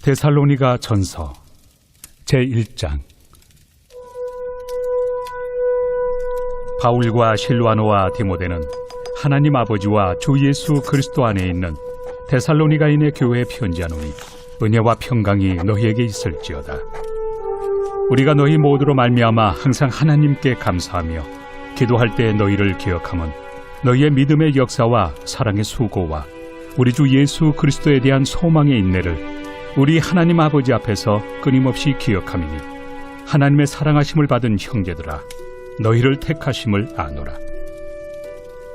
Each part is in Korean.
데살로니가 전서 제1장. 바울과 실와노와 디모데는 하나님 아버지와 주 예수 그리스도 안에 있는 데살로니가인의 교회에 편지하노니 은혜와 평강이 너희에게 있을지어다. 우리가 너희 모두로 말미암아 항상 하나님께 감사하며 기도할 때 너희를 기억함은 너희의 믿음의 역사와 사랑의 수고와 우리 주 예수 그리스도에 대한 소망의 인내를 우리 하나님 아버지 앞에서 끊임없이 기억함이니 하나님의 사랑하심을 받은 형제들아 너희를 택하심을 아노라.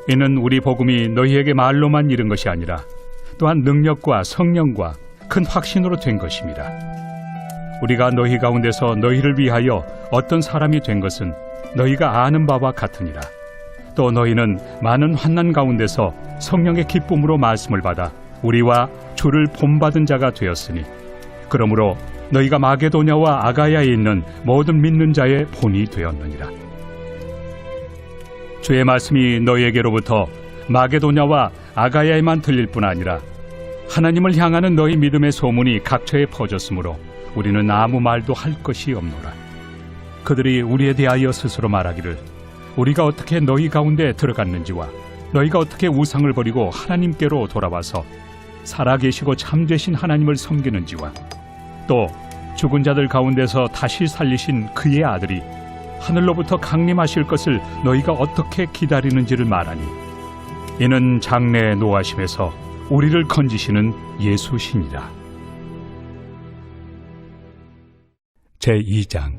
이는 우리 복음이 너희에게 말로만 이른 것이 아니라 또한 능력과 성령과 큰 확신으로 된 것임이라. 우리가 너희 가운데서 너희를 위하여 어떤 사람이 된 것은 너희가 아는 바와 같으니라. 또 너희는 많은 환난 가운데서 성령의 기쁨으로 말씀을 받아 우리와 주를 본받은 자가 되었으니 그러므로 너희가 마게도냐와 아가야에 있는 모든 믿는 자의 본이 되었느니라. 주의 말씀이 너희에게로부터 마게도냐와 아가야에만 들릴 뿐 아니라 하나님을 향하는 너희 믿음의 소문이 각처에 퍼졌으므로 우리는 아무 말도 할 것이 없노라. 그들이 우리에 대하여 스스로 말하기를 우리가 어떻게 너희 가운데 들어갔는지와 너희가 어떻게 우상을 버리고 하나님께로 돌아와서 살아계시고 참되신 하나님을 섬기는지와 또 죽은 자들 가운데서 다시 살리신 그의 아들이 하늘로부터 강림하실 것을 너희가 어떻게 기다리는지를 말하니 이는 장래의 노하심에서 우리를 건지시는 예수시니라. 제2장.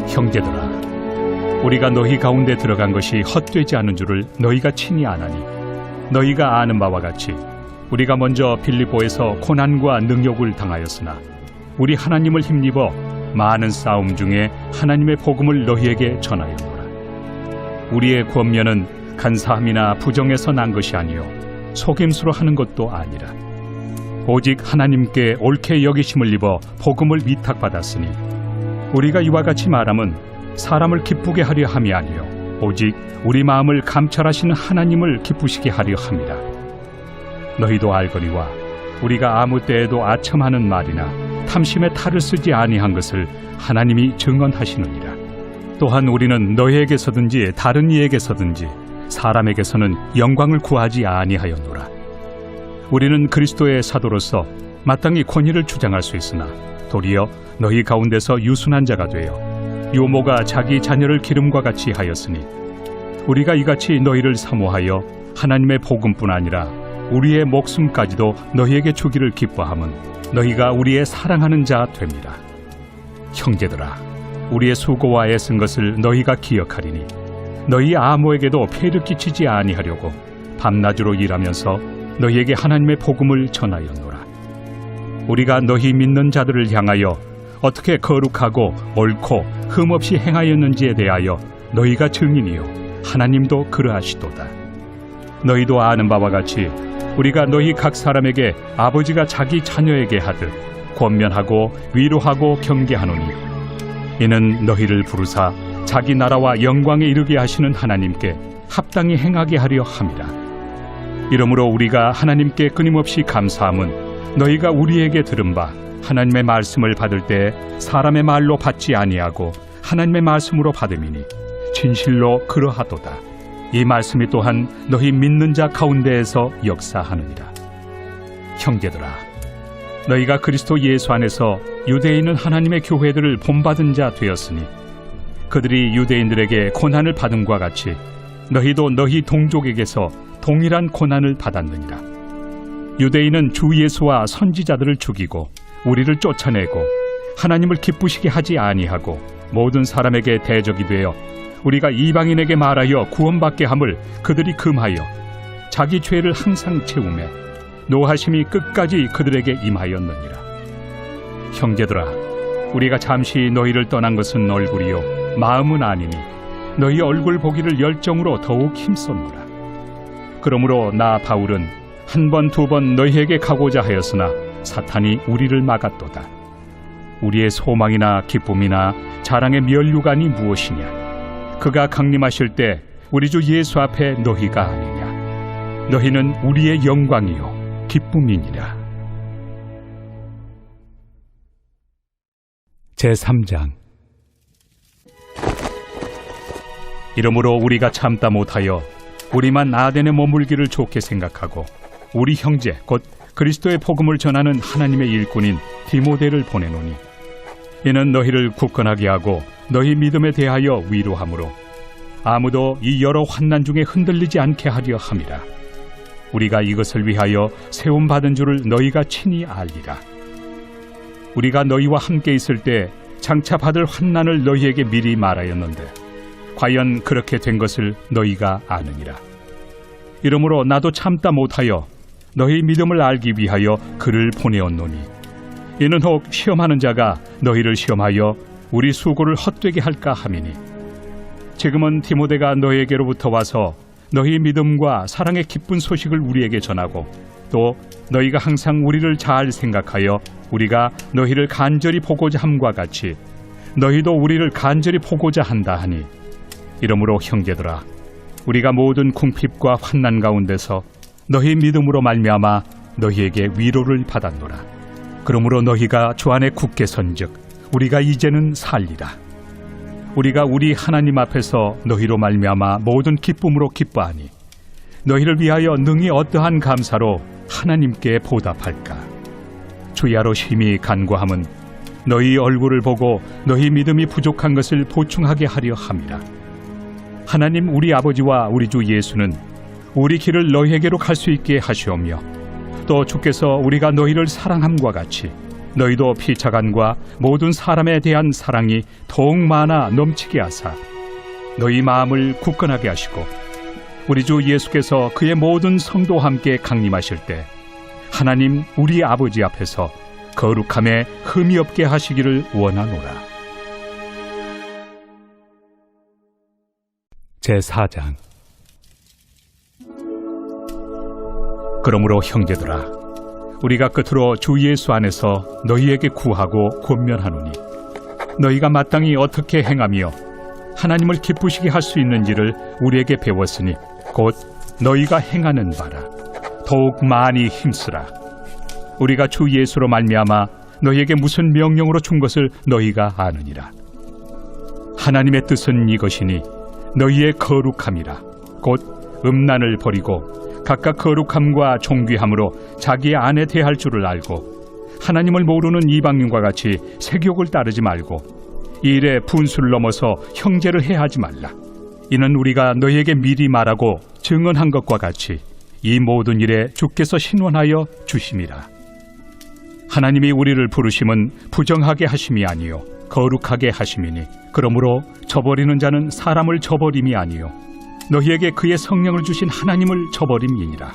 형제들아, 우리가 너희 가운데 들어간 것이 헛되지 않은 줄을 너희가 친히 아나니 너희가 아는 바와 같이 우리가 먼저 빌립보에서 고난과 능욕을 당하였으나 우리 하나님을 힘입어 많은 싸움 중에 하나님의 복음을 너희에게 전하였노라. 우리의 권면은 간사함이나 부정에서 난 것이 아니요 속임수로 하는 것도 아니라 오직 하나님께 옳게 여기심을 입어 복음을 위탁받았으니 우리가 이와 같이 말함은 사람을 기쁘게 하려 함이 아니요 오직 우리 마음을 감찰하시는 하나님을 기쁘시게 하려 함이라. 너희도 알거니와 우리가 아무 때에도 아첨하는 말이나 탐심의 탈을 쓰지 아니한 것을 하나님이 증언하시느니라. 또한 우리는 너희에게서든지 다른 이에게서든지 사람에게서는 영광을 구하지 아니하였노라. 우리는 그리스도의 사도로서 마땅히 권위를 주장할 수 있으나 도리어 너희 가운데서 유순한 자가 되어 요모가 자기 자녀를 기름과 같이 하였으니 우리가 이같이 너희를 사모하여 하나님의 복음뿐 아니라 우리의 목숨까지도 너희에게 주기를 기뻐함은 너희가 우리의 사랑하는 자 됩니다. 형제들아, 우리의 수고와 애쓴 것을 너희가 기억하리니 너희 아무에게도 폐를 끼치지 아니하려고 밤낮으로 일하면서 너희에게 하나님의 복음을 전하였노라. 우리가 너희 믿는 자들을 향하여 어떻게 거룩하고 옳고 흠없이 행하였는지에 대하여 너희가 증인이요 하나님도 그러하시도다. 너희도 아는 바와 같이 우리가 너희 각 사람에게 아버지가 자기 자녀에게 하듯 권면하고 위로하고 경계하노니 이는 너희를 부르사 자기 나라와 영광에 이르게 하시는 하나님께 합당히 행하게 하려 함이라. 이러므로 우리가 하나님께 끊임없이 감사함은 너희가 우리에게 들은 바 하나님의 말씀을 받을 때 사람의 말로 받지 아니하고 하나님의 말씀으로 받음이니 진실로 그러하도다. 이 말씀이 또한 너희 믿는 자 가운데에서 역사하느니라. 형제들아, 너희가 그리스도 예수 안에서 유대인은 하나님의 교회들을 본받은 자 되었으니 그들이 유대인들에게 고난을 받음과 같이 너희도 너희 동족에게서 동일한 고난을 받았느니라. 유대인은 주 예수와 선지자들을 죽이고 우리를 쫓아내고 하나님을 기쁘시게 하지 아니하고 모든 사람에게 대적이 되어 우리가 이방인에게 말하여 구원받게 함을 그들이 금하여 자기 죄를 항상 채우며 노하심이 끝까지 그들에게 임하였느니라. 형제들아, 우리가 잠시 너희를 떠난 것은 얼굴이요 마음은 아니니 너희 얼굴 보기를 열정으로 더욱 힘썼노라. 그러므로 나 바울은 한 번 두 번 너희에게 가고자 하였으나 사탄이 우리를 막았도다. 우리의 소망이나 기쁨이나 자랑의 면류관이 무엇이냐? 그가 강림하실 때 우리 주 예수 앞에 너희가 아니냐? 너희는 우리의 영광이요 기쁨이니라. 제3장. 이러므로 우리가 참다 못하여 우리만 아덴에 머물기를 좋게 생각하고 우리 형제 곧 그리스도의 복음을 전하는 하나님의 일꾼인 디모데를 보내노니 이는 너희를 굳건하게 하고 너희 믿음에 대하여 위로하므로 아무도 이 여러 환난 중에 흔들리지 않게 하려 함이라. 우리가 이것을 위하여 세움받은 줄을 너희가 친히 알리라. 우리가 너희와 함께 있을 때 장차 받을 환난을 너희에게 미리 말하였는데 과연 그렇게 된 것을 너희가 아느니라. 이러므로 나도 참다 못하여 너희 믿음을 알기 위하여 그를 보내었노니 이는 혹 시험하는 자가 너희를 시험하여 우리 수고를 헛되게 할까 함이니 지금은 디모데가 너희에게로부터 와서 너희 믿음과 사랑의 기쁜 소식을 우리에게 전하고 또 너희가 항상 우리를 잘 생각하여 우리가 너희를 간절히 보고자 함과 같이 너희도 우리를 간절히 보고자 한다 하니 이러므로 형제들아 우리가 모든 궁핍과 환난 가운데서 너희 믿음으로 말미암아 너희에게 위로를 받았노라. 그러므로 너희가 주 안에 굳게 선즉 우리가 이제는 살리라. 우리가 우리 하나님 앞에서 너희로 말미암아 모든 기쁨으로 기뻐하니 너희를 위하여 능히 어떠한 감사로 하나님께 보답할까. 주야로 심히 간구함은 너희 얼굴을 보고 너희 믿음이 부족한 것을 보충하게 하려 함이라. 하나님 우리 아버지와 우리 주 예수는 우리 길을 너희에게로 갈 수 있게 하시오며 또 주께서 우리가 너희를 사랑함과 같이 너희도 피차간과 모든 사람에 대한 사랑이 더욱 많아 넘치게 하사 너희 마음을 굳건하게 하시고 우리 주 예수께서 그의 모든 성도와 함께 강림하실 때 하나님 우리 아버지 앞에서 거룩함에 흠이 없게 하시기를 원하노라. 제4장. 그러므로 형제들아 우리가 끝으로 주 예수 안에서 너희에게 구하고 권면하노니 너희가 마땅히 어떻게 행하며 하나님을 기쁘시게 할 수 있는지를 우리에게 배웠으니 곧 너희가 행하는 바라. 더욱 많이 힘쓰라. 우리가 주 예수로 말미암아 너희에게 무슨 명령으로 준 것을 너희가 아느니라. 하나님의 뜻은 이것이니 너희의 거룩함이라. 곧 음란을 버리고 각각 거룩함과 존귀함으로 자기의 아내 대할 줄을 알고 하나님을 모르는 이방인과 같이 세욕을 따르지 말고 이 일에 분수를 넘어서 형제를 해하지 말라. 이는 우리가 너희에게 미리 말하고 증언한 것과 같이 이 모든 일에 주께서 신원하여 주심이라. 하나님이 우리를 부르심은 부정하게 하심이 아니요 거룩하게 하심이니 그러므로 저버리는 자는 사람을 저버림이 아니요 너희에게 그의 성령을 주신 하나님을 저버림이니라.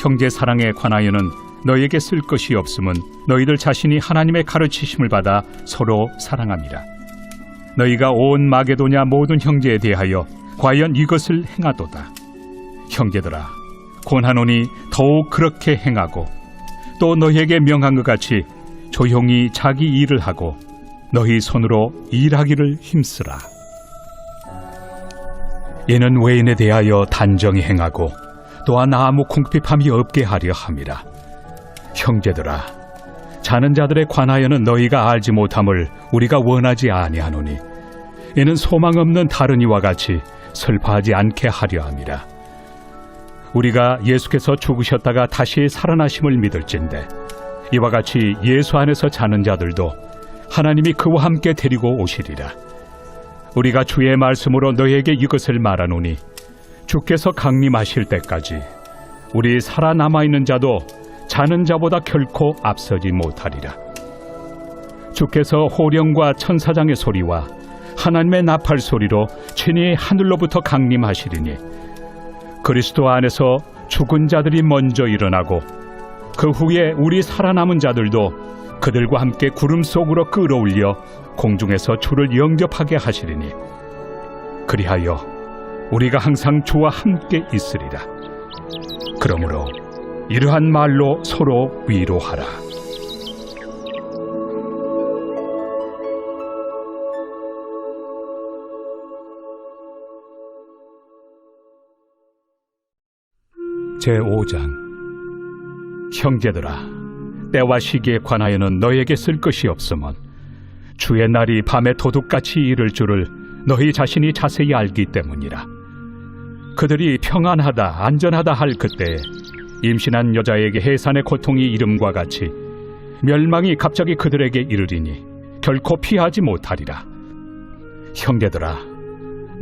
형제 사랑에 관하여는 너희에게 쓸 것이 없음은 너희들 자신이 하나님의 가르치심을 받아 서로 사랑함이라. 너희가 온 마게도냐 모든 형제에 대하여 과연 이것을 행하도다. 형제들아 권하노니 더욱 그렇게 행하고 또 너희에게 명한 것 같이 조용히 자기 일을 하고 너희 손으로 일하기를 힘쓰라. 이는 외인에 대하여 단정히 행하고 또한 아무 궁핍함이 없게 하려 함이라. 형제들아 자는 자들에 관하여는 너희가 알지 못함을 우리가 원하지 아니하노니 이는 소망 없는 다른 이와 같이 슬퍼하지 않게 하려 함이라. 우리가 예수께서 죽으셨다가 다시 살아나심을 믿을진대 이와 같이 예수 안에서 자는 자들도 하나님이 그와 함께 데리고 오시리라. 우리가 주의 말씀으로 너희에게 이것을 말하노니 주께서 강림하실 때까지 우리 살아남아있는 자도 자는 자보다 결코 앞서지 못하리라. 주께서 호령과 천사장의 소리와 하나님의 나팔 소리로 친히 하늘로부터 강림하시리니 그리스도 안에서 죽은 자들이 먼저 일어나고 그 후에 우리 살아남은 자들도 그들과 함께 구름 속으로 끌어올려 공중에서 주를 영접하게 하시리니 그리하여 우리가 항상 주와 함께 있으리라. 그러므로 이러한 말로 서로 위로하라. 제5장. 형제들아 때와 시기에 관하여는 너에게 쓸 것이 없으면 주의 날이 밤에 도둑같이 이를 줄을 너희 자신이 자세히 알기 때문이라. 그들이 평안하다 안전하다 할 그때에 임신한 여자에게 해산의 고통이 이름과 같이 멸망이 갑자기 그들에게 이르리니 결코 피하지 못하리라. 형제들아,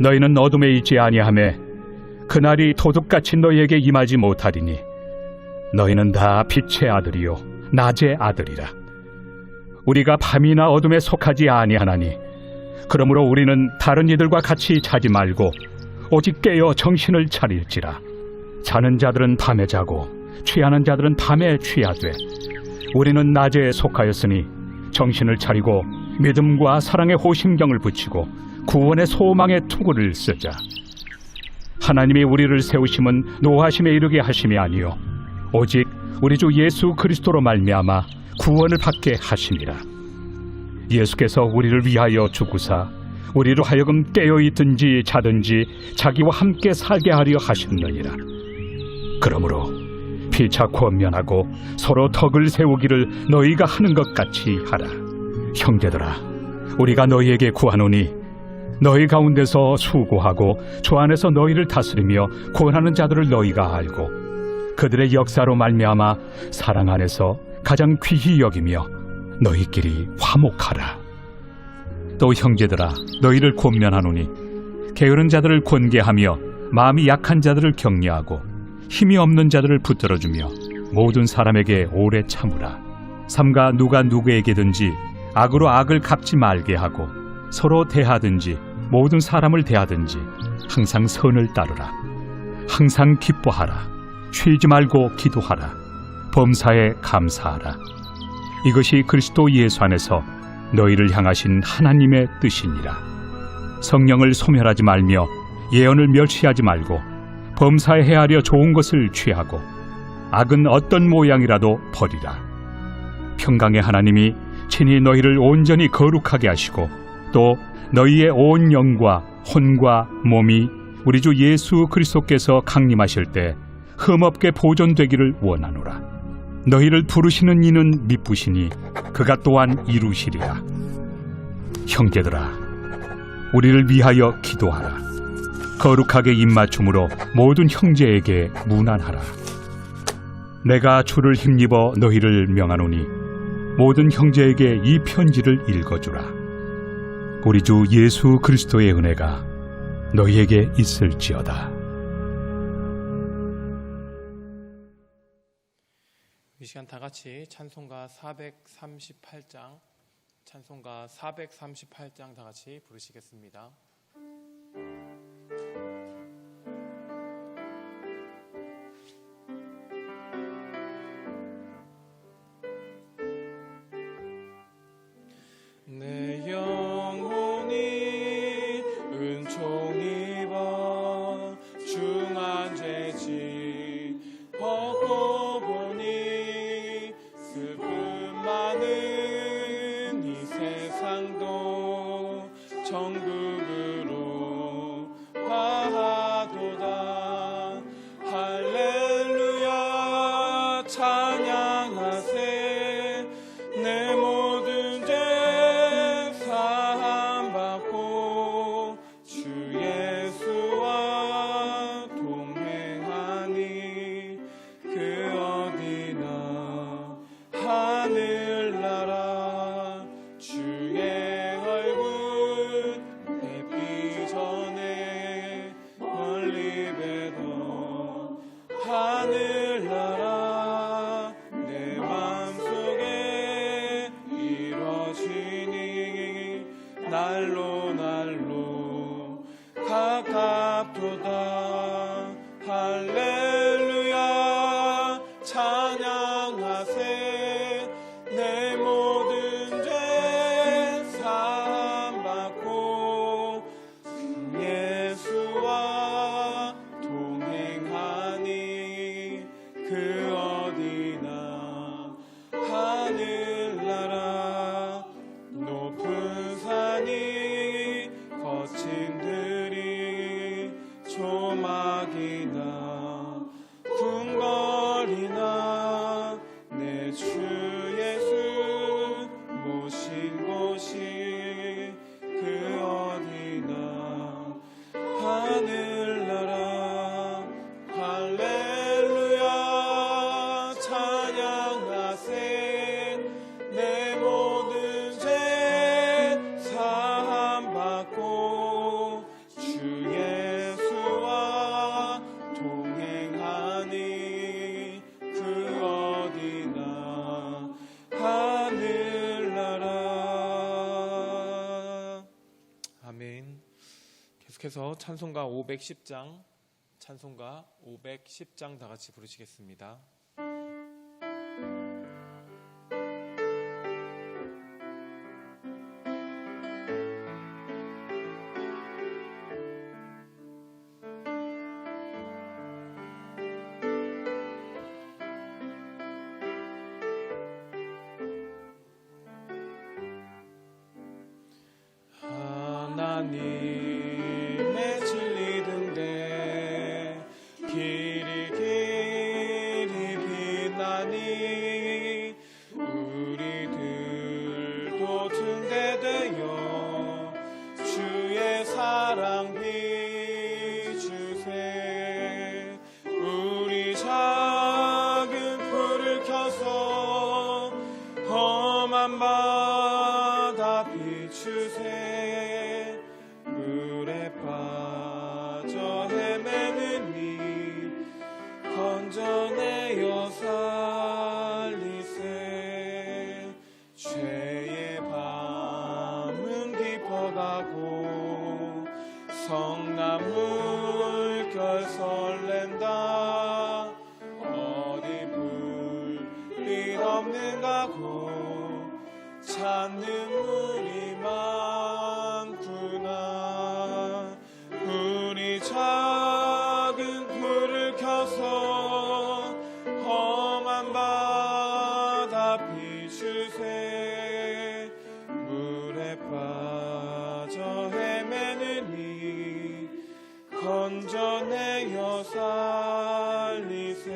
너희는 어둠에 있지 아니하매 그날이 도둑같이 너희에게 임하지 못하리니 너희는 다 빛의 아들이요 낮의 아들이라. 우리가 밤이나 어둠에 속하지 아니하나니 그러므로 우리는 다른 이들과 같이 자지 말고 오직 깨어 정신을 차릴지라. 자는 자들은 밤에 자고 취하는 자들은 밤에 취하되 우리는 낮에 속하였으니 정신을 차리고 믿음과 사랑의 호심경을 붙이고 구원의 소망의 투구를 쓰자. 하나님이 우리를 세우심은 노하심에 이르게 하심이 아니요 오직 우리 주 예수 그리스도로 말미암아 구원을 받게 하심이라. 예수께서 우리를 위하여 죽으사 우리로 하여금 깨어있든지 자든지 자기와 함께 살게 하려 하셨느니라. 그러므로 피차고 면하고 서로 덕을 세우기를 너희가 하는 것 같이 하라. 형제들아, 우리가 너희에게 구하노니 너희 가운데서 수고하고 주 안에서 너희를 다스리며 구원하는 자들을 너희가 알고 그들의 역사로 말미암아 사랑 안에서 가장 귀히 여기며 너희끼리 화목하라. 또 형제들아, 너희를 권면하노니 게으른 자들을 권계하며 마음이 약한 자들을 격려하고 힘이 없는 자들을 붙들어주며 모든 사람에게 오래 참으라. 삼가 누가 누구에게든지 악으로 악을 갚지 말게 하고 서로 대하든지 모든 사람을 대하든지 항상 선을 따르라. 항상 기뻐하라. 쉬지 말고 기도하라. 범사에 감사하라. 이것이 그리스도 예수 안에서 너희를 향하신 하나님의 뜻이니라. 성령을 소멸하지 말며 예언을 멸시하지 말고 범사에 헤아려 좋은 것을 취하고 악은 어떤 모양이라도 버리라. 평강의 하나님이 친히 너희를 온전히 거룩하게 하시고 또 너희의 온 영과 혼과 몸이 우리 주 예수 그리스도께서 강림하실 때 흠없게 보존되기를 원하노라. 너희를 부르시는 이는 미쁘시니 그가 또한 이루시리라. 형제들아, 우리를 위하여 기도하라. 거룩하게 입맞춤으로 모든 형제에게 문안하라. 내가 주를 힘입어 너희를 명하노니 모든 형제에게 이 편지를 읽어주라. 우리 주 예수 그리스도의 은혜가 너희에게 있을지어다. 이 시간 다 같이 찬송가 438장 다 같이 부르시겠습니다. 내 영혼이 은총 입어 중한 죄지 벗고 보니 슬픔 많은 이 세상도 천국으로 화하도다. 할렐루야 찬양하세. 내 모든 죄 사함받고 주 예수와 동행하니 그 어디나 하늘나라. 주의 얼굴 뵙기 전에 멀리 뵈던 하늘나라 내 맘속에 이뤄지니 날로 날로 가깝도다. 할렐루야 찬양하세. 내 모든 죄 사함받고 주 예수와 동행하니 그 어디나 하늘나라. 높은 산이 거친 들이 조막이나 궁궐이나 내 주 예수 모신 곳이 하늘나라 할렐루야 찬양하세 내 모든 죄 사함받고 주 예수와 동행하니 그 어디나 하늘나라. 아멘. 계속해서 찬송가 510장 다 같이 부르시겠습니다. 하나님의 진리 등대 길이 빛나니 우리들도 등대되어 주의 사랑 비추세 우리 작은 불을 켜서 험한 바다 비추세 물에 빠져 헤매는 이 건져내어 살리세 죄의 밤은 깊어가고 성남 물결 설렌다 어디 불빛 없는가 고 찾는 물이 많구나 우리 작은 불을 켜서 험한 바다 비추세 물에 빠져 헤매는 이 건져내어 살리세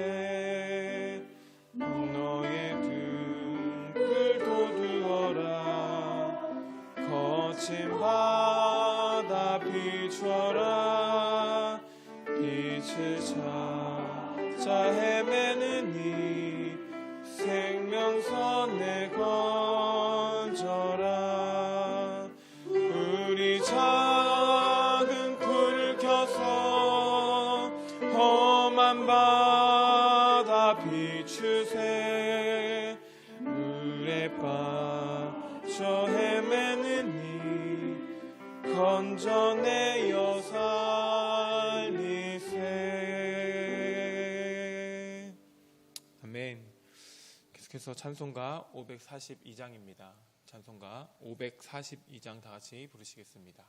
너의 등불 도두어라 거친 바다 비추어라 빛을 찾아 헤매는 이 생명선에 건져라 우리 작은 불을 켜서 험한 바다 비추세 물에 빠져 헤매는 이 건져내어 살리세. 아멘. 계속해서 찬송가 542장입니다. 찬송가 542장 다 같이 부르시겠습니다.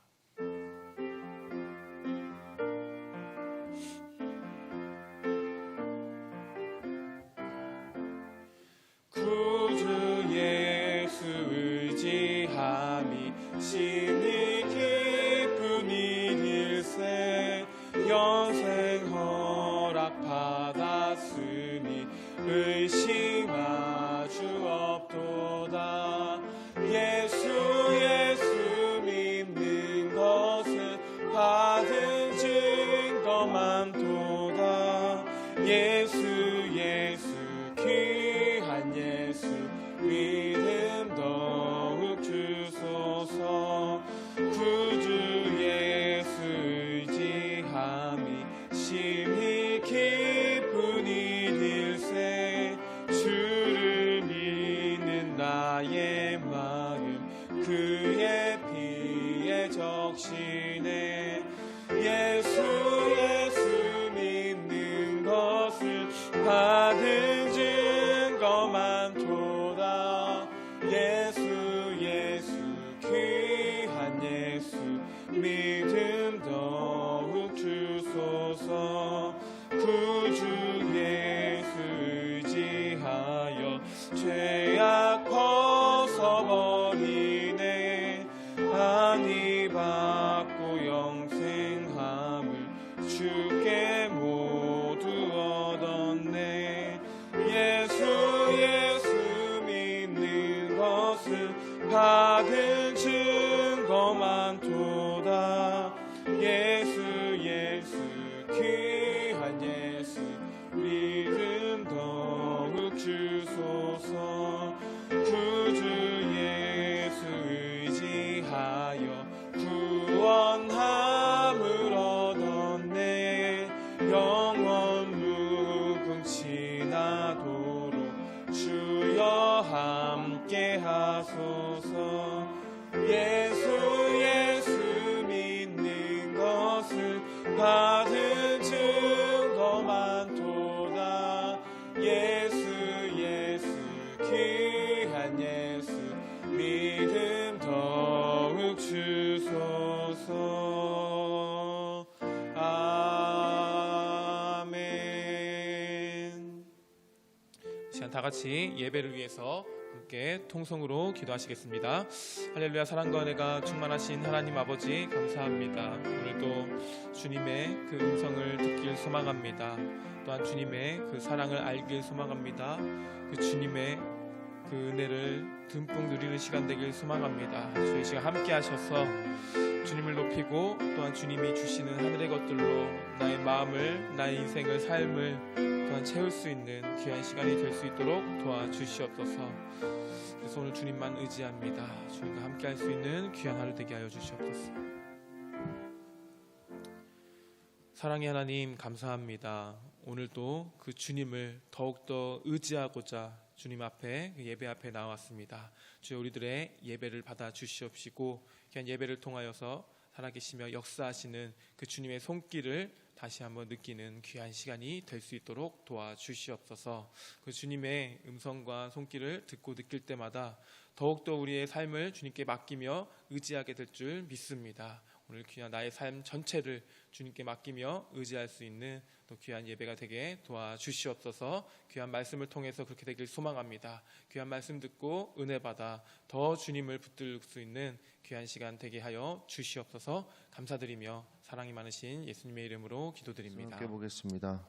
구주 예수 의지함이 심히 기쁜 일일세 영생 허락 받았으니 의심하 주 없도다 예수 믿는 것은 받은 증거 많도다 예수 귀한 예수 믿음 더욱 주소서 구주 예수 의지함이 심히 기쁜 일일세 주를 믿는 나의 마음 그의 피에 적시네 예수 믿는 것을 받은 증거 많도다 예수 귀한 예수 믿음 더욱 주소서 구주 예수 의지하여 죄악 벗어버리네 안위 받고 영생함을 주께 모두 얻었네 예수 믿는 것을 받은 증거 많도다 예수 예수 귀한 예수 믿음 더욱 주소서. 구주 예수 의지하여 구원함을 얻었네. 영원 무궁지나도록 주여 함께 하소서. 예수 믿는 것을 받은 증거 많도다. 예수 귀한 예수 믿음 더욱 주소서. 아멘. 시간 다 같이 예배를 위해서 함께 통성으로 기도하시겠습니다. 할렐루야. 사랑과 은혜가 충만하신 하나님 아버지 감사합니다. 오늘도 주님의 그 음성을 듣길 소망합니다. 또한 주님의 그 사랑을 알길 소망합니다. 그 주님의 그 은혜를 듬뿍 누리는 시간 되길 소망합니다. 주의 시간 함께 하셔서 주님을 높이고 또한 주님이 주시는 하늘의 것들로 나의 마음을, 나의 인생을, 삶을 또한 채울 수 있는 귀한 시간이 될 수 있도록 도와주시옵소서. 그래서 오늘 주님만 의지합니다. 주님과 함께 할 수 있는 귀한 하루 되게 하여 주시옵소서. 사랑의 하나님 감사합니다. 오늘도 그 주님을 더욱더 의지하고자 주님 앞에 예배 앞에 나왔습니다. 주여 우리들의 예배를 받아 주시옵시고 귀한 예배를 통하여서 살아계시며 역사하시는 그 주님의 손길을 다시 한번 느끼는 귀한 시간이 될 수 있도록 도와주시옵소서. 그 주님의 음성과 손길을 듣고 느낄 때마다 더욱더 우리의 삶을 주님께 맡기며 의지하게 될 줄 믿습니다. 오늘 귀한 나의 삶 전체를 주님께 맡기며 의지할 수 있는 또 귀한 예배가 되게 도와주시옵소서. 귀한 말씀을 통해서 그렇게 되길 소망합니다. 귀한 말씀 듣고 은혜 받아 더 주님을 붙들 수 있는 귀한 시간 되게 하여 주시옵소서. 감사드리며 사랑이 많으신 예수님의 이름으로 기도드립니다. 함께 보겠습니다.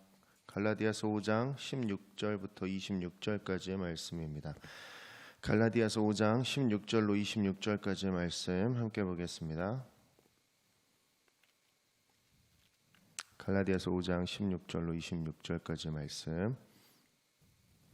갈라디아서 5장 16절부터 26절까지의 말씀입니다. 갈라디아서 5장 16절로 26절까지의 말씀 함께 보겠습니다. 갈라디아서 5장 16절로 26절까지 말씀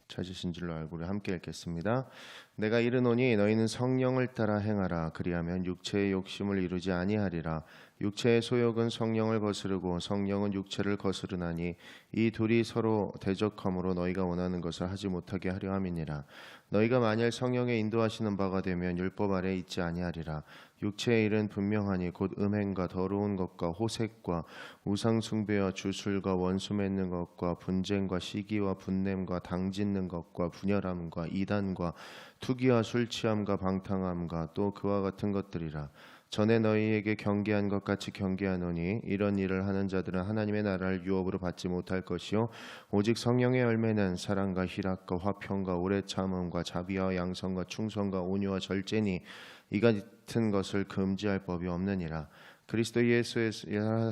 찾으신 줄로 알고 우리 함께 읽겠습니다. 내가 이르노니 너희는 성령을 따라 행하라. 그리하면 육체의 욕심을 이루지 아니하리라. 육체의 소욕은 성령을 거스르고 성령은 육체를 거스르나니 이 둘이 서로 대적함으로 너희가 원하는 것을 하지 못하게 하려 함이니라. 너희가 만일 성령의 인도하시는 바가 되면 율법 아래 있지 아니하리라. 육체의 일은 분명하니 곧 음행과 더러운 것과 호색과 우상 숭배와 주술과 원수 맺는 것과 분쟁과 시기와 분냄과 당짓는 것과 분열함과 이단과 투기와 술 취함과 방탕함과 또 그와 같은 것들이라. 전에 너희에게 경계한 것 같이 경계하노니 이런 일을 하는 자들은 하나님의 나라를 유업으로 받지 못할 것이요 오직 성령의 열매는 사랑과 희락과 화평과 오래 참음과 자비와 양성과 충성과 온유와 절제니 이 같은 것을 금지할 법이 없느니라. 그리스도 예수의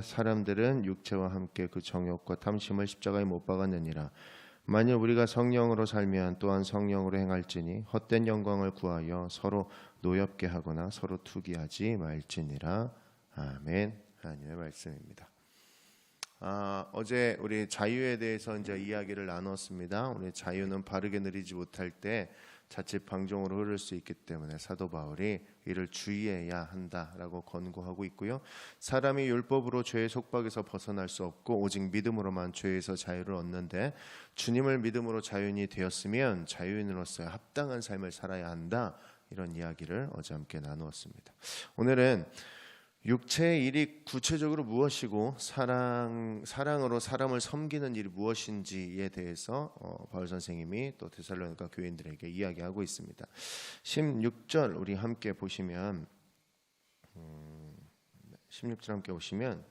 사람들은 육체와 함께 그 정욕과 탐심을 십자가에 못 박았느니라. 만일 우리가 성령으로 살면 또한 성령으로 행할지니 헛된 영광을 구하여 서로 노엽게 하거나 서로 투기하지 말지니라. 아멘. 하나님의 말씀입니다. 어제 우리 자유에 대해서 이제 이야기를 나눴습니다. 우리 자유는 바르게 누리지 못할 때 자칫 방종으로 흐를 수 있기 때문에 사도 바울이 이를 주의해야 한다라고 권고하고 있고요. 사람이 율법으로 죄의 속박에서 벗어날 수 없고 오직 믿음으로만 죄에서 자유를 얻는데 주님을 믿음으로 자유인이 되었으면 자유인으로서 합당한 삶을 살아야 한다. 이런 이야기를 어제 함께 나누었습니다. 오늘은 육체의 일이 구체적으로 무엇이고 사랑으로 사람을 섬기는 일이 무엇인지에 대해서 바울 선생님이 또 데살로니가 교인들에게 이야기하고 있습니다. 16절 우리 함께 보시면 16절 함께 보시면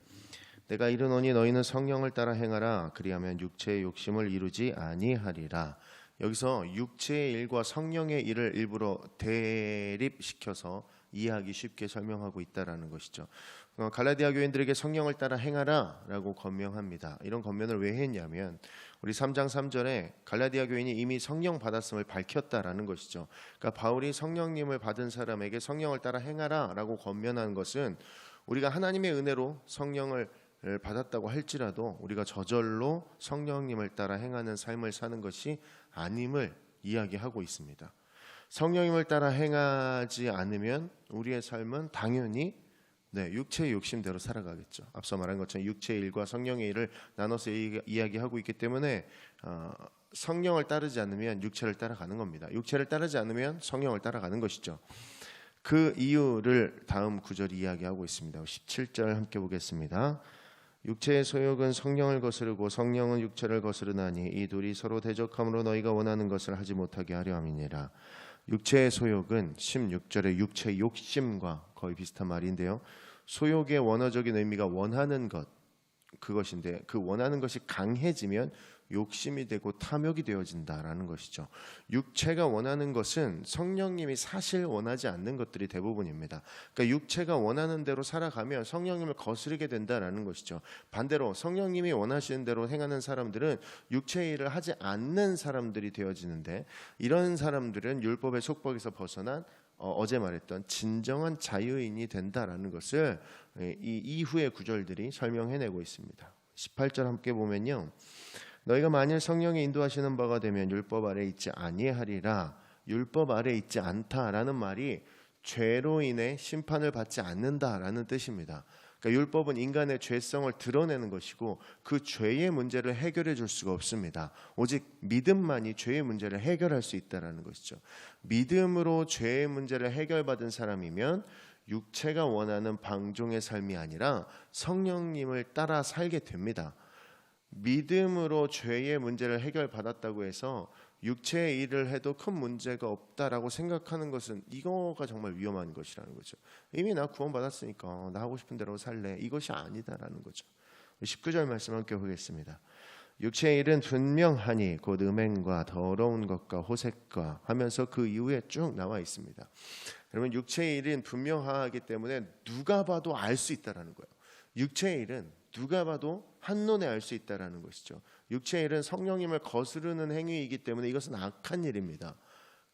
내가 이르노니 너희는 성령을 따라 행하라. 그리하면 육체의 욕심을 이루지 아니하리라. 여기서 육체의 일과 성령의 일을 일부러 대립시켜서 이해하기 쉽게 설명하고 있다라는 것이죠. 갈라디아 교인들에게 성령을 따라 행하라 라고 권명합니다. 이런 권면을 왜 했냐면 우리 3장 3절에 갈라디아 교인이 이미 성령 받았음을 밝혔다라는 것이죠. 그러니까 바울이 성령님을 받은 사람에게 성령을 따라 행하라 라고 권면한 것은 우리가 하나님의 은혜로 성령을 받았다고 할지라도 우리가 저절로 성령님을 따라 행하는 삶을 사는 것이 아님을 이야기하고 있습니다. 성령님을 따라 행하지 않으면 우리의 삶은 당연히 육체의 욕심대로 살아가겠죠. 앞서 말한 것처럼 육체의 일과 성령의 일을 나눠서 이야기하고 있기 때문에 성령을 따르지 않으면 육체를 따라가는 겁니다. 육체를 따르지 않으면 성령을 따라가는 것이죠. 그 이유를 다음 구절이 이야기하고 있습니다. 17절 함께 보겠습니다. 육체의 소욕은 성령을 거스르고 성령은 육체를 거스르나니 이 둘이 서로 대적함으로 너희가 원하는 것을 하지 못하게 하려 함이니라. 육체의 소욕은 16절의 육체의 욕심과 거의 비슷한 말인데요. 소욕의 원어적인 의미가 원하는 것, 그것인데 그 원하는 것이 강해지면 욕심이 되고 탐욕이 되어진다라는 것이죠. 육체가 원하는 것은 성령님이 사실 원하지 않는 것들이 대부분입니다. 그러니까 육체가 원하는 대로 살아가면 성령님을 거스르게 된다라는 것이죠. 반대로 성령님이 원하시는 대로 행하는 사람들은 육체의 일을 하지 않는 사람들이 되어지는데, 이런 사람들은 율법의 속박에서 벗어난 어제 말했던 진정한 자유인이 된다라는 것을 이 이후의 구절들이 설명해내고 있습니다. 18절 함께 보면요. 너희가 만일 성령이 인도하시는 바가 되면 율법 아래 있지 아니하리라. 율법 아래 있지 않다라는 말이 죄로 인해 심판을 받지 않는다라는 뜻입니다. 그러니까 율법은 인간의 죄성을 드러내는 것이고 그 죄의 문제를 해결해 줄 수가 없습니다. 오직 믿음만이 죄의 문제를 해결할 수 있다라는 것이죠. 믿음으로 죄의 문제를 해결받은 사람이면 육체가 원하는 방종의 삶이 아니라 성령님을 따라 살게 됩니다. 믿음으로 죄의 문제를 해결받았다고 해서 육체의 일을 해도 큰 문제가 없다라고 생각하는 것은 이거가 정말 위험한 것이라는 거죠. 이미 나 구원받았으니까 나 하고 싶은 대로 살래. 이것이 아니다라는 거죠. 19절 말씀 함께 보겠습니다. 육체의 일은 분명하니 곧 음행과 더러운 것과 호색과 하면서 그 이후에 쭉 나와 있습니다. 여러분, 육체의 일은 분명하기 때문에 누가 봐도 알 수 있다라는 거예요. 육체의 일은 누가 봐도 한눈에 알 수 있다라는 것이죠. 육체의 일은 성령님을 거스르는 행위이기 때문에 이것은 악한 일입니다.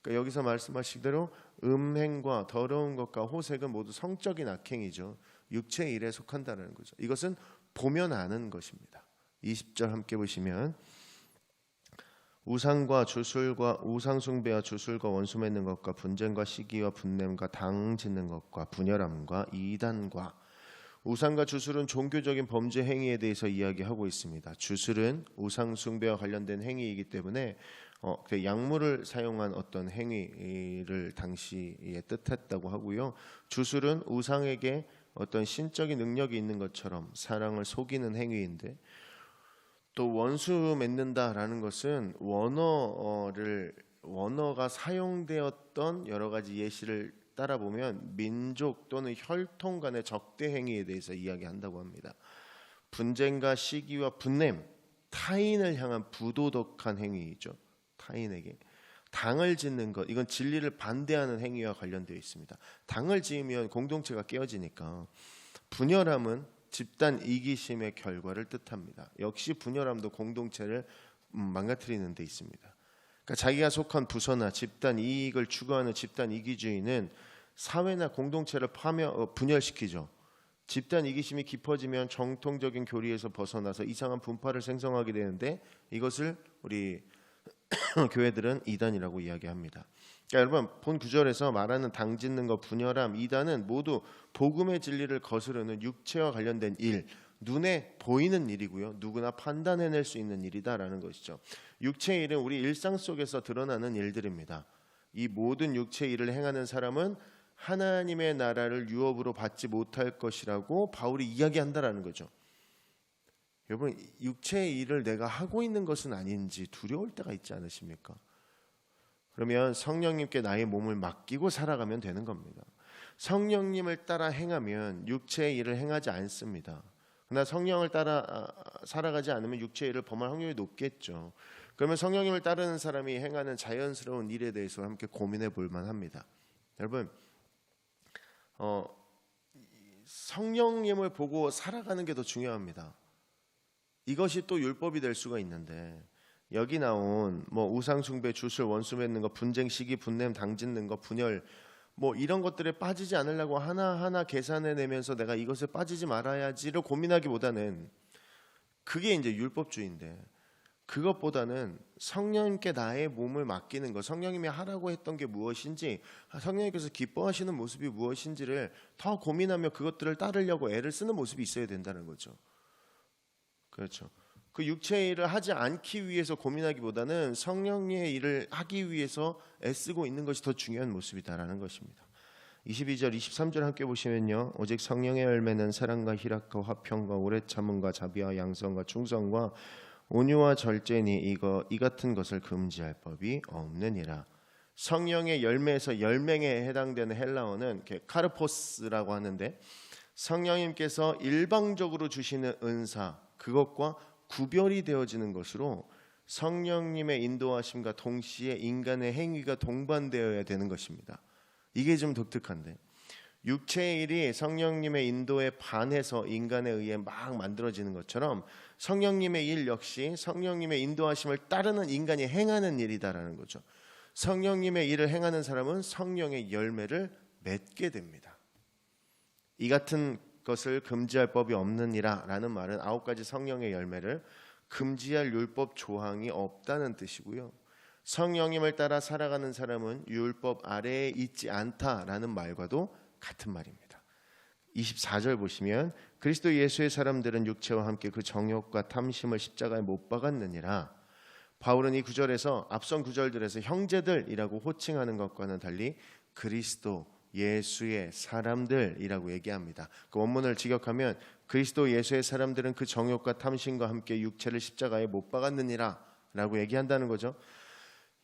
그러니까 여기서 말씀하신 대로 음행과 더러운 것과 호색은 모두 성적인 악행이죠. 육체의 일에 속한다는 거죠. 이것은 보면 아는 것입니다. 20절 함께 보시면 우상과 주술과 우상 숭배와 주술과 원수 맺는 것과 분쟁과 시기와 분냄과 당 짓는 것과 분열함과 이단과. 우상과 주술은 종교적인 범죄 행위에 대해서 이야기하고 있습니다. 주술은 우상 숭배와 관련된 행위이기 때문에 약물을 사용한 어떤 행위를 당시에 뜻했다고 하고요. 주술은 우상에게 어떤 신적인 능력이 있는 것처럼 사랑을 속이는 행위인데, 또 원수 맺는다라는 것은 원어가 사용되었던 여러 가지 예시를 따라 보면 민족 또는 혈통 간의 적대 행위에 대해서 이야기한다고 합니다. 분쟁과 시기와 분냄, 타인을 향한 부도덕한 행위이죠. 타인에게 당을 짓는 것, 이건 진리를 반대하는 행위와 관련되어 있습니다. 당을 지으면 공동체가 깨어지니까. 분열함은 집단 이기심의 결과를 뜻합니다. 역시 분열함도 공동체를 망가뜨리는 데 있습니다. 그러니까 자기가 속한 부서나 집단 이익을 추구하는 집단 이기주의는 사회나 공동체를 분열시키죠. 집단 이기심이 깊어지면 정통적인 교리에서 벗어나서 이상한 분파를 생성하게 되는데, 이것을 우리 교회들은 이단이라고 이야기합니다. 그러니까 여러분, 본 구절에서 말하는 당 짓는 것, 분열함, 이단은 모두 복음의 진리를 거스르는 육체와 관련된 일, 눈에 보이는 일이고요. 누구나 판단해낼 수 있는 일이다라는 것이죠. 육체의 일은 우리 일상 속에서 드러나는 일들입니다. 이 모든 육체의 일을 행하는 사람은 하나님의 나라를 유업으로 받지 못할 것이라고 바울이 이야기한다라는 거죠. 여러분, 육체의 일을 내가 하고 있는 것은 아닌지 두려울 때가 있지 않으십니까? 그러면 성령님께 나의 몸을 맡기고 살아가면 되는 겁니다. 성령님을 따라 행하면 육체의 일을 행하지 않습니다. 그러나 성령을 따라 살아가지 않으면 육체의 일을 범할 확률이 높겠죠. 그러면 성령님을 따르는 사람이 행하는 자연스러운 일에 대해서 함께 고민해 볼 만합니다. 여러분, 성령님을 보고 살아가는 게 더 중요합니다. 이것이 또 율법이 될 수가 있는데, 여기 나온 우상 숭배, 주술, 원수 맺는 것, 분쟁, 시기, 분냄, 당 짓는 것, 분열, 뭐 이런 것들에 빠지지 않으려고 하나하나 계산해내면서 내가 이것에 빠지지 말아야지를 고민하기보다는, 그게 이제 율법주의인데, 그것보다는 성령님께 나의 몸을 맡기는 것, 성령님이 하라고 했던 게 무엇인지, 성령님께서 기뻐하시는 모습이 무엇인지를 더 고민하며 그것들을 따르려고 애를 쓰는 모습이 있어야 된다는 거죠. 그렇죠. 그 육체의 일을 하지 않기 위해서 고민하기보다는 성령의 일을 하기 위해서 애쓰고 있는 것이 더 중요한 모습이다라는 것입니다. 22절 23절 함께 보시면요, 오직 성령의 열매는 사랑과 희락과 화평과 오래 참음과 자비와 양선과 충성과 온유와 절제니 이 같은 것을 금지할 법이 없느니라. 성령의 열매에서 열맹에 해당되는 헬라어는 카르포스라고 하는데, 성령님께서 일방적으로 주시는 은사, 그것과 구별이 되어지는 것으로 성령님의 인도하심과 동시에 인간의 행위가 동반되어야 되는 것입니다. 이게 좀 독특한데, 육체의 일이 성령님의 인도에 반해서 인간에 의해 막 만들어지는 것처럼 성령님의 일 역시 성령님의 인도하심을 따르는 인간이 행하는 일이다라는 거죠. 성령님의 일을 행하는 사람은 성령의 열매를 맺게 됩니다. 이 같은 것을 금지할 법이 없느니라 라는 말은 9가지 성령의 열매를 금지할 율법 조항이 없다는 뜻이고요, 성령님을 따라 살아가는 사람은 율법 아래에 있지 않다라는 말과도 같은 말입니다. 24절 보시면 그리스도 예수의 사람들은 육체와 함께 그 정욕과 탐심을 십자가에 못 박았느니라. 바울은 이 구절에서 앞선 구절들에서 형제들이라고 호칭하는 것과는 달리 그리스도 예수의 사람들이라고 얘기합니다. 그 원문을 직역하면 그리스도 예수의 사람들은 그 정욕과 탐심과 함께 육체를 십자가에 못 박았느니라 라고 얘기한다는 거죠.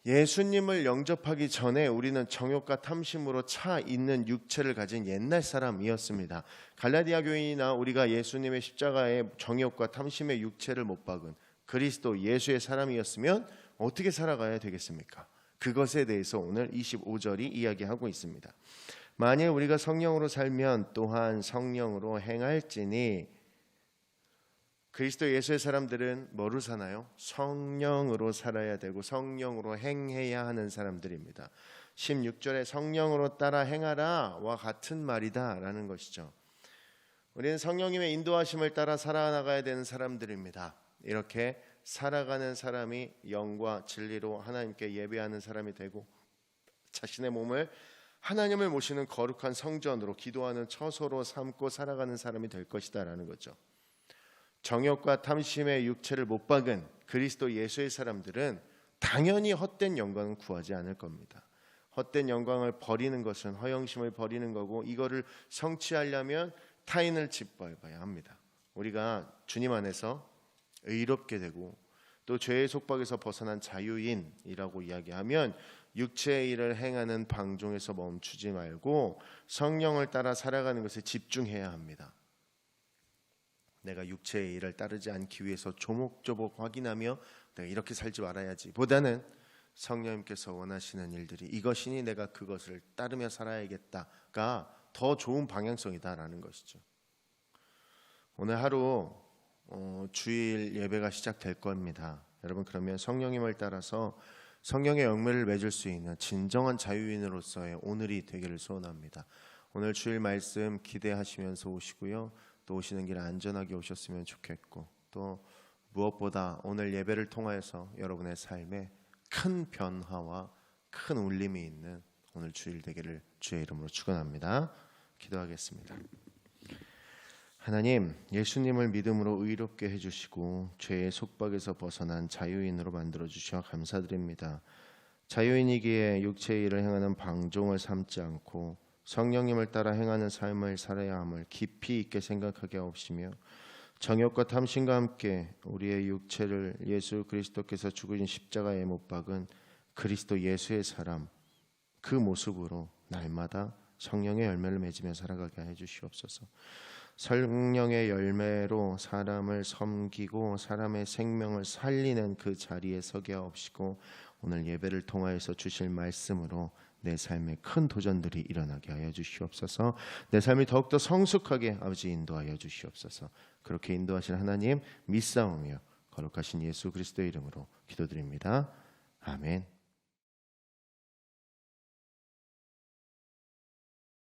예수님을 영접하기 전에 우리는 정욕과 탐심으로 차 있는 육체를 가진 옛날 사람이었습니다. 갈라디아 교인이나 우리가 예수님의 십자가에 정욕과 탐심의 육체를 못 박은 그리스도 예수의 사람이었으면 어떻게 살아가야 되겠습니까? 그것에 대해서 오늘 25절이 이야기하고 있습니다. 만일 우리가 성령으로 살면 또한 성령으로 행할지니, 그리스도 예수의 사람들은 뭐로 사나요? 성령으로 살아야 되고 성령으로 행해야 하는 사람들입니다. 16절에 성령으로 따라 행하라와 같은 말이다 라는 것이죠. 우리는 성령님의 인도하심을 따라 살아나가야 되는 사람들입니다. 이렇게 살아가는 사람이 영과 진리로 하나님께 예배하는 사람이 되고, 자신의 몸을 하나님을 모시는 거룩한 성전으로 기도하는 처소로 삼고 살아가는 사람이 될 것이다 라는 거죠. 정욕과 탐심의 육체를 못 박은 그리스도 예수의 사람들은 당연히 헛된 영광은 구하지 않을 겁니다. 헛된 영광을 버리는 것은 허영심을 버리는 거고, 이거를 성취하려면 타인을 짓밟아야 합니다. 우리가 주님 안에서 의롭게 되고 또 죄의 속박에서 벗어난 자유인이라고 이야기하면 육체의 일을 행하는 방종에서 멈추지 말고 성령을 따라 살아가는 것에 집중해야 합니다. 내가 육체의 일을 따르지 않기 위해서 조목조목 확인하며 내가 이렇게 살지 말아야지 보다는 성령님께서 원하시는 일들이 이것이니 내가 그것을 따르며 살아야겠다가 더 좋은 방향성이다라는 것이죠. 오늘 하루 주일 예배가 시작될 겁니다. 여러분, 그러면 성령님을 따라서 성령의 열매를 맺을 수 있는 진정한 자유인으로서의 오늘이 되기를 소원합니다. 오늘 주일 말씀 기대하시면서 오시고요, 또 오시는 길 안전하게 오셨으면 좋겠고, 또 무엇보다 오늘 예배를 통하여서 여러분의 삶에 큰 변화와 큰 울림이 있는 오늘 주일 되기를 주의 이름으로 축원합니다. 기도하겠습니다. 하나님, 예수님을 믿음으로 의롭게 해주시고 죄의 속박에서 벗어난 자유인으로 만들어주셔 감사드립니다. 자유인이기에 육체의 일을 행하는 방종을 삼지 않고 성령님을 따라 행하는 삶을 살아야 함을 깊이 있게 생각하게 하옵시며, 정욕과 탐심과 함께 우리의 육체를 예수 그리스도께서 죽으신 십자가에 못 박은 그리스도 예수의 사람, 그 모습으로 날마다 성령의 열매를 맺으며 살아가게 해주시옵소서. 성령의 열매로 사람을 섬기고 사람의 생명을 살리는 그 자리에 서게 하옵시고, 오늘 예배를 통하여서 주실 말씀으로 내 삶에 큰 도전들이 일어나게 하여 주시옵소서. 내 삶이 더욱더 성숙하게 아버지 인도하여 주시옵소서. 그렇게 인도하신 하나님 믿사오며 거룩하신 예수 그리스도의 이름으로 기도드립니다. 아멘.